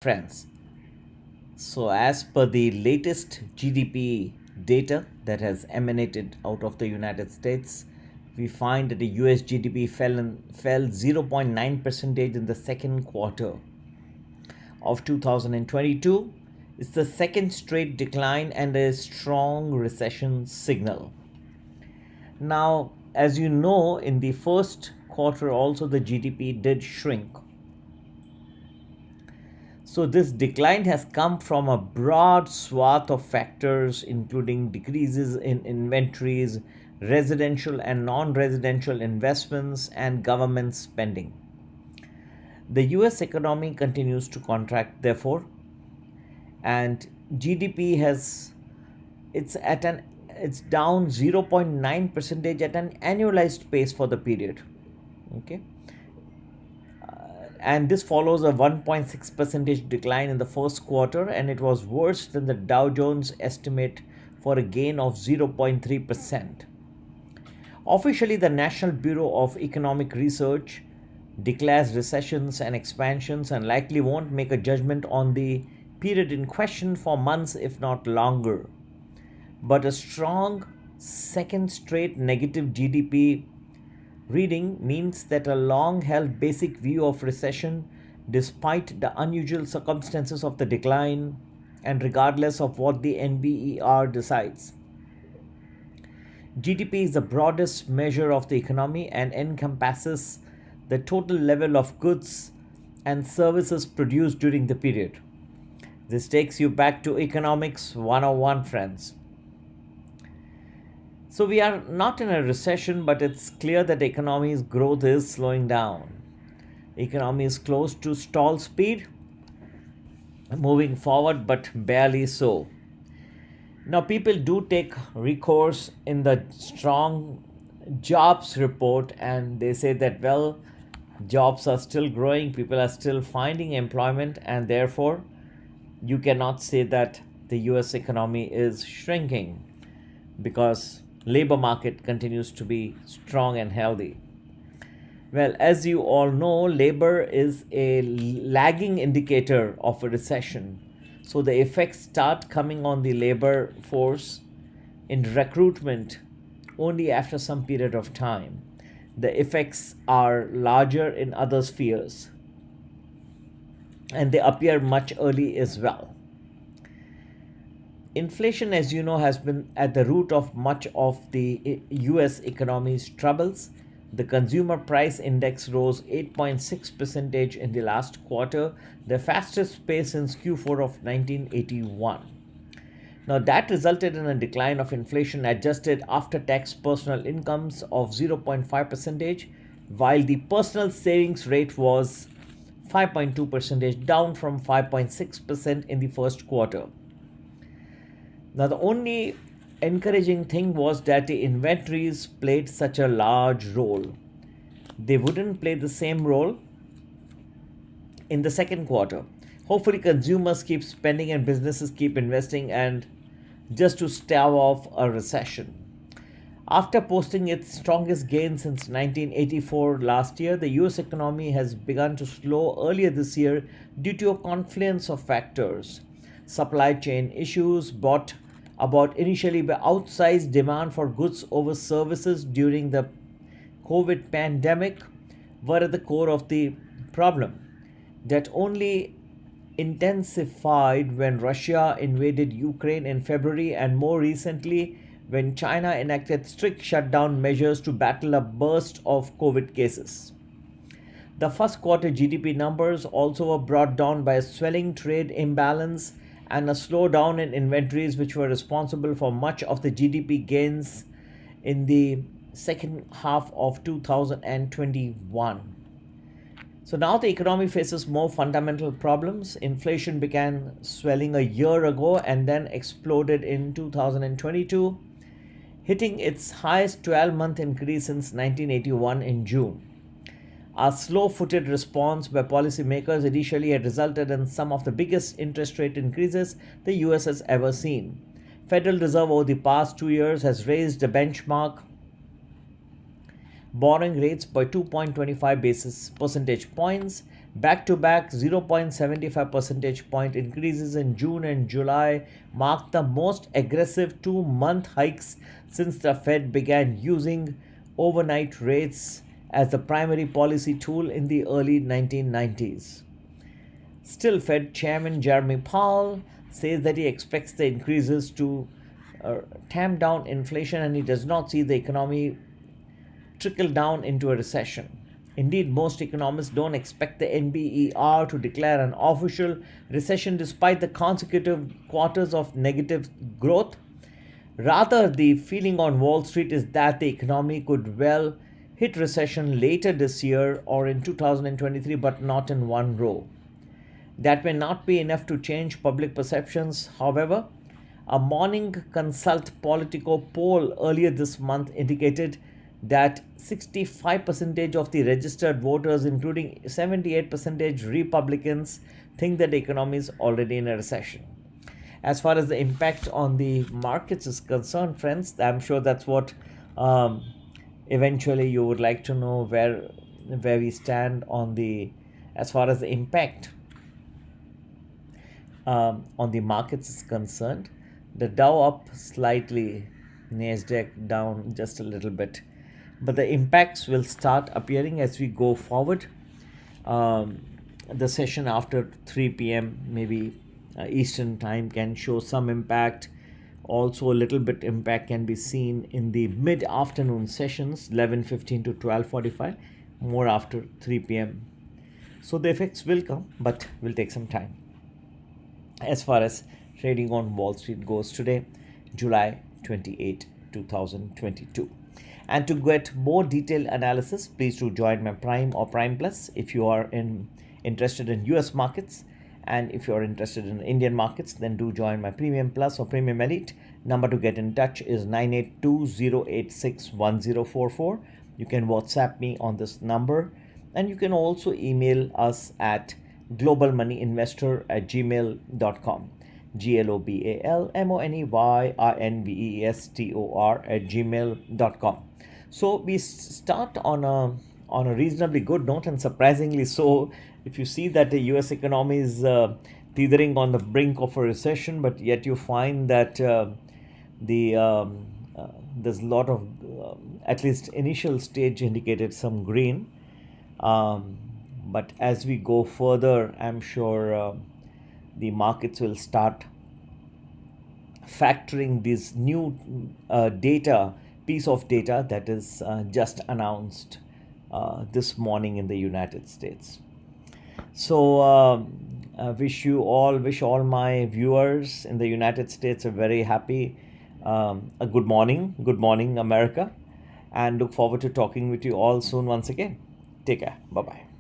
Friends, so as per the latest GDP data that has emanated out of the United States, we find that the US GDP fell 0.9% in the second quarter of 2022. It's the second straight decline and a strong recession signal. Now, as you know, in the first quarter also the GDP did shrink. So, this decline has come from a broad swath of factors, including decreases in inventories, residential and non residential investments, and government spending. The US economy continues to contract, therefore, and GDP it's down 0.9% at an annualized pace for the period. Okay, and this follows a 1.6% decline in the first quarter, and it was worse than the Dow Jones estimate for a gain of 0.3%. Officially, the National Bureau of Economic Research declares recessions and expansions and likely won't make a judgment on the period in question for months, if not longer. But a strong second straight negative GDP reading means that a long held basic view of recession, despite the unusual circumstances of the decline and regardless of what the NBER decides. GDP is the broadest measure of the economy and encompasses the total level of goods and services produced during the period. This takes you back to Economics 101, friends. So we are not in a recession, but it's clear that the economy's growth is slowing down. The economy is close to stall speed, moving forward, but barely so. Now, people do take recourse in the strong jobs report, and they say that, well, jobs are still growing, people are still finding employment, and therefore you cannot say that the US economy is shrinking because labor market continues to be strong and healthy. Well, as you all know, labor is a lagging indicator of a recession. So the effects start coming on the labor force in recruitment only after some period of time. The effects are larger in other spheres, and they appear much early as well. Inflation, as you know, has been at the root of much of the US economy's troubles. The consumer price index rose 8.6% in the last quarter, the fastest pace since Q4 of 1981. Now, that resulted in a decline of inflation adjusted after tax personal incomes of 0.5%, while the personal savings rate was 5.2%, down from 5.6% in the first quarter. Now, the only encouraging thing was that the inventories played such a large role. They wouldn't play the same role in the second quarter. Hopefully, consumers keep spending and businesses keep investing, and just to stave off a recession. After posting its strongest gain since 1984 last year, the US economy has begun to slow earlier this year due to a confluence of factors. Supply chain issues brought about initially by outsized demand for goods over services during the COVID pandemic were at the core of the problem, that only intensified when Russia invaded Ukraine in February, and more recently when China enacted strict shutdown measures to battle a burst of COVID cases. The first quarter GDP numbers also were brought down by a swelling trade imbalance and a slowdown in inventories, which were responsible for much of the GDP gains in the second half of 2021. So now the economy faces more fundamental problems. Inflation began swelling a year ago and then exploded in 2022, hitting its highest 12-month increase since 1981 in June. A slow-footed response by policymakers initially had resulted in some of the biggest interest rate increases the US has ever seen. Federal Reserve over the past 2 years has raised the benchmark borrowing rates by 2.25 percentage points, Back-to-back 0.75 percentage point increases in June and July marked the most aggressive 2-month hikes since the Fed began using overnight rates as the primary policy tool in the early 1990s. Still, Fed Chairman Jeremy Powell says that he expects the increases to tamp down inflation and he does not see the economy trickle down into a recession. Indeed, most economists don't expect the NBER to declare an official recession despite the consecutive quarters of negative growth. Rather, the feeling on Wall Street is that the economy could well hit recession later this year or in 2023, but not in one row. That may not be enough to change public perceptions. However, a Morning Consult Politico poll earlier this month indicated that 65% of the registered voters, including 78% Republicans, think that the economy is already in a recession. As far as the impact on the markets is concerned, friends, I'm sure that's what eventually you would like to know where we stand on the as far as the impact on the markets is concerned. The Dow up slightly, Nasdaq down just a little bit, but the impacts will start appearing as we go forward. The session after 3 p.m. maybe Eastern time can show some impact. Also, a little bit impact can be seen in the mid-afternoon sessions, 11:15 to 12:45, more after 3 p.m. So the effects will come, but will take some time. As far as trading on Wall Street goes today, July 28, 2022. And to get more detailed analysis, please do join my Prime or Prime Plus if you are interested in US markets. And if you are interested in Indian markets, then do join my Premium Plus or Premium Elite. Number to get in touch is 982-086-1044. You can WhatsApp me on this number. And you can also email us at globalmoneyinvestor@gmail.com. globalmoneyinvestor@gmail.com. So we start on a reasonably good note, and surprisingly so. If you see that the US economy is teetering on the brink of a recession, but yet you find that there's a lot of at least initial stage indicated some green. But as we go further, I'm sure the markets will start factoring this new piece of data that is just announced this morning in the United States. So wish all my viewers in the United States a very happy a good morning America, and look forward to talking with you all soon once again. Take care. Bye-bye.